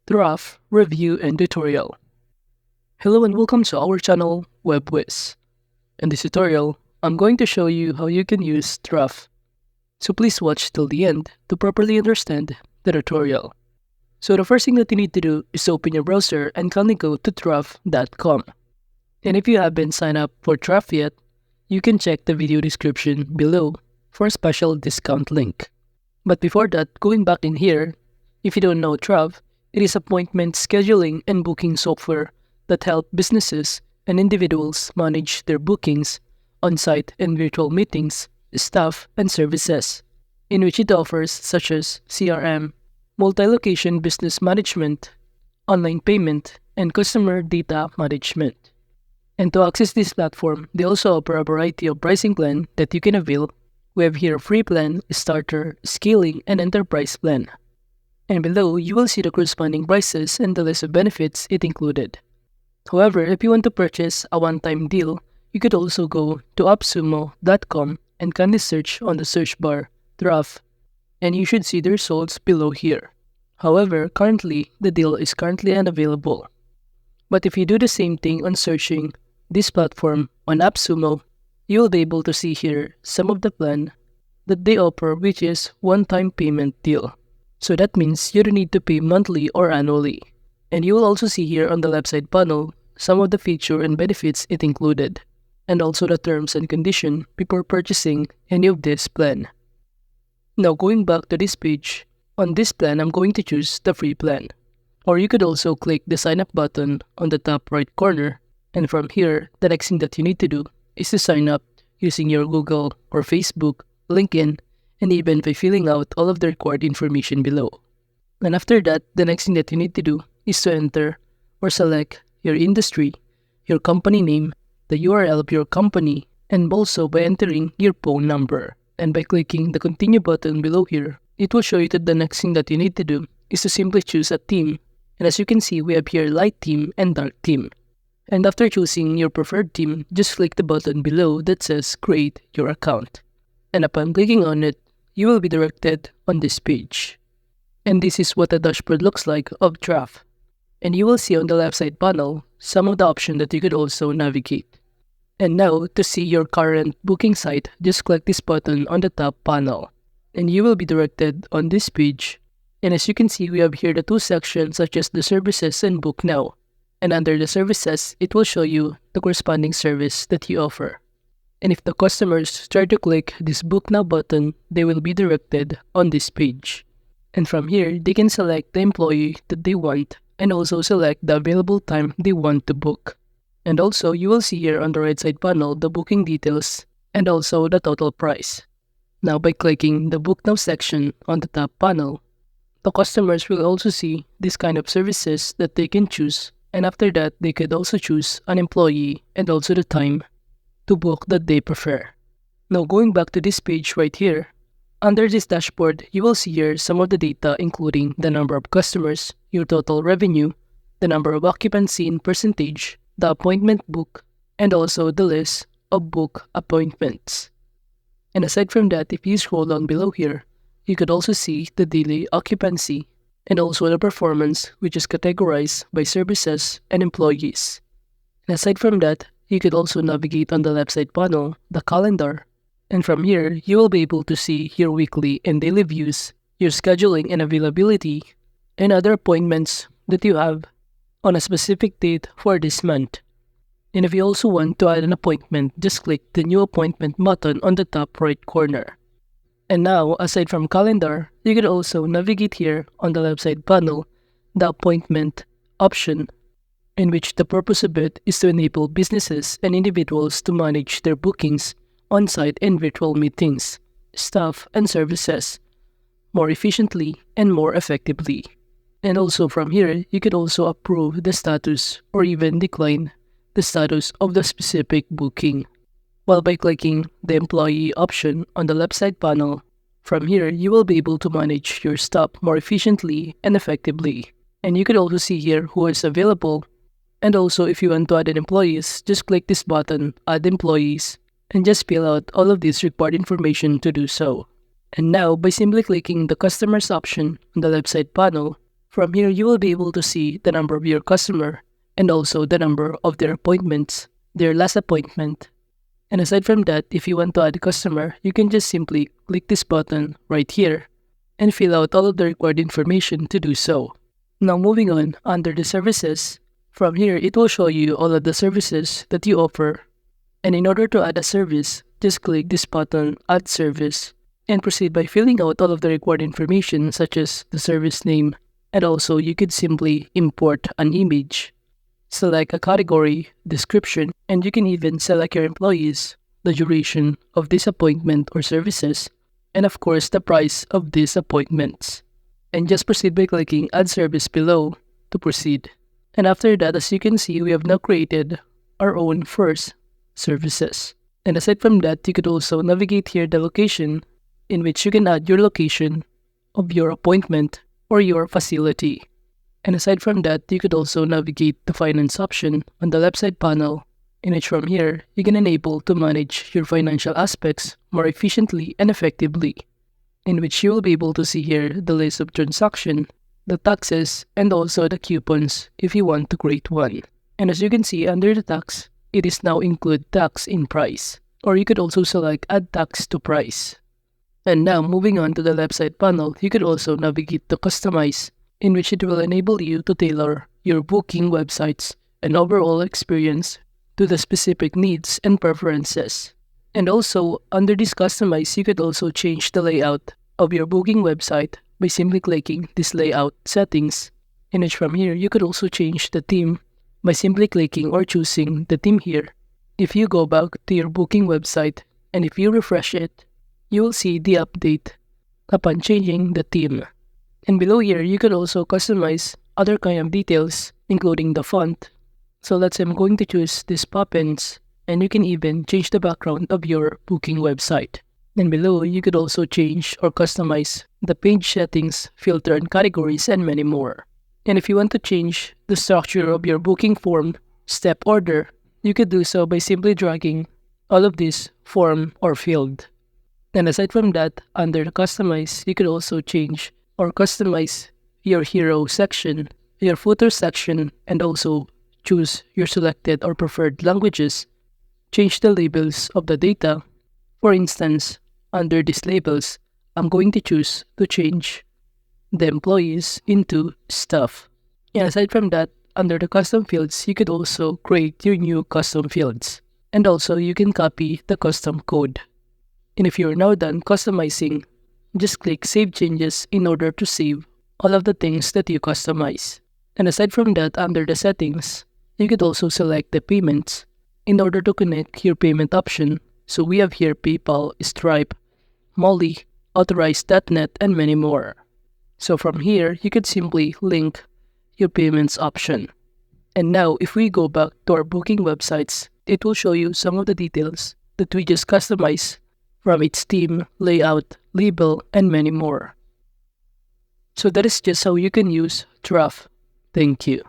Trafft review and tutorial. Hello and welcome to our channel WebWiz. In this tutorial, I'm going to show you how you can use Trafft. So please watch till the end to properly understand the tutorial. So the first thing that you need to do is open your browser and kindly go to trafft.com. And if you haven't signed up for Trafft yet, you can check the video description below for a special discount link. But before that, going back in here, if you don't know Trafft, it is appointment scheduling and booking software that help businesses and individuals manage their bookings, on-site and virtual meetings, staff, and services, in which it offers such as CRM, multi-location business management, online payment, and customer data management. And to access this platform, they also offer a variety of pricing plan that you can avail. We have here free plan, starter, scaling, and enterprise plan. And below, you will see the corresponding prices and the list of benefits it included. However, if you want to purchase a one-time deal, you could also go to appsumo.com and kindly search on the search bar Trafft, and you should see the results below here. However, currently, the deal is currently unavailable. But if you do the same thing on searching this platform on appsumo, you will be able to see here some of the plan that they offer, which is one-time payment deal. So that means you don't need to pay monthly or annually. And you will also see here on the left side panel some of the feature and benefits it included, and also the terms and condition before purchasing any of this plan. Now going back to this page, on this plan I'm going to choose the free plan. Or you could also click the sign up button on the top right corner, and from here the next thing that you need to do is to sign up using your Google or Facebook, LinkedIn, and even by filling out all of the required information below. And after that, the next thing that you need to do is to enter or select your industry, your company name, the URL of your company, and also by entering your phone number. And by clicking the continue button below here, it will show you that the next thing that you need to do is to simply choose a theme. And as you can see, we have here light theme and dark theme. And after choosing your preferred theme, just click the button below that says create your account. And upon clicking on it, you will be directed on this page. And this is what the dashboard looks like of Trafft. And you will see on the left side panel some of the options that you could also navigate. And now, to see your current booking site, just click this button on the top panel. And you will be directed on this page. And as you can see, we have here the two sections such as the services and book now. And under the services, it will show you the corresponding service that you offer. And if the customers try to click this book now button, they will be directed on this page. And from here, they can select the employee that they want and also select the available time they want to book. And also, you will see here on the right side panel the booking details and also the total price. Now, by clicking the book now section on the top panel, the customers will also see this kind of services that they can choose. And after that, they could also choose an employee and also the time to book that they prefer. Now going back to this page right here, under this dashboard, you will see here some of the data including the number of customers, your total revenue, the number of occupancy in percentage, the appointment book, and also the list of book appointments. And aside from that, if you scroll down below here, you could also see the daily occupancy and also the performance, which is categorized by services and employees. And aside from that, you could also navigate on the left side panel, the calendar, and from here, you will be able to see your weekly and daily views, your scheduling and availability, and other appointments that you have on a specific date for this month. And if you also want to add an appointment, just click the new appointment button on the top right corner. And now, aside from calendar, you can also navigate here on the left side panel, the appointment option, in which the purpose of it is to enable businesses and individuals to manage their bookings, on-site and virtual meetings, staff and services more efficiently and more effectively. And also from here, you can also approve the status or even decline the status of the specific booking. While by clicking the employee option on the left side panel, from here you will be able to manage your staff more efficiently and effectively. And you can also see here who is available. And also, if you want to add an employees, just click this button, Add Employees, and just fill out all of this required information to do so. And now, by simply clicking the Customers option on the left side panel, From here, you will be able to see the number of your customer and also the number of their appointments, their last appointment. And aside from that, if you want to add a customer, you can just simply click this button right here and fill out all of the required information to do so. Now moving on, under the services, from here it will show you all of the services that you offer. And in order to add a service, just click this button, Add Service, and proceed by filling out all of the required information such as the service name, and also you could simply import an image, select a category, description, and you can even select your employees, the duration of this appointment or services, and of course the price of these appointments. And just proceed by clicking Add Service below to proceed. And after that, as you can see, we have now created our own first services. And aside from that, you could also navigate here the location in which you can add your location of your appointment or your facility. And aside from that, you could also navigate the finance option on the left side panel, in which from here, you can enable to manage your financial aspects more efficiently and effectively, in which you will be able to see here the list of transaction, the taxes, and also the coupons if you want to create one. And as you can see under the tax, it is now include tax in price, or you could also select add tax to price. And now moving on to the left side panel, you could also navigate to customize, in which it will enable you to tailor your booking websites and overall experience to the specific needs and preferences. And also under this customize, you could also change the layout of your booking website by simply clicking this layout settings, in which from here you could also change the theme by simply clicking or choosing the theme here. If you go back to your booking website and if you refresh it, you will see the update upon changing the theme. And below here, you could also customize other kind of details, including the font. So let's say I'm going to choose this Poppins, and you can even change the background of your booking website. And below, you could also change or customize the page settings, filter and categories, and many more. And if you want to change the structure of your booking form, step order, you could do so by simply dragging all of this form or field. And aside from that, under the customize, you could also change or customize your hero section, your footer section, and also choose your selected or preferred languages. Change the labels of the data. For instance, under these labels, I'm going to choose to change the employees into staff. And aside from that, under the custom fields, you could also create your new custom fields. And also, you can copy the custom code. And if you're now done customizing, just click Save Changes in order to save all of the things that you customize. And aside from that, under the settings, you could also select the payments in order to connect your payment option. So we have here PayPal, Stripe, Molly, Authorize.net, and many more. So from here, you could simply link your payments option. And now, if we go back to our booking websites, it will show you some of the details that we just customized from its theme, layout, label, and many more. So that is just how you can use Trafft. Thank you.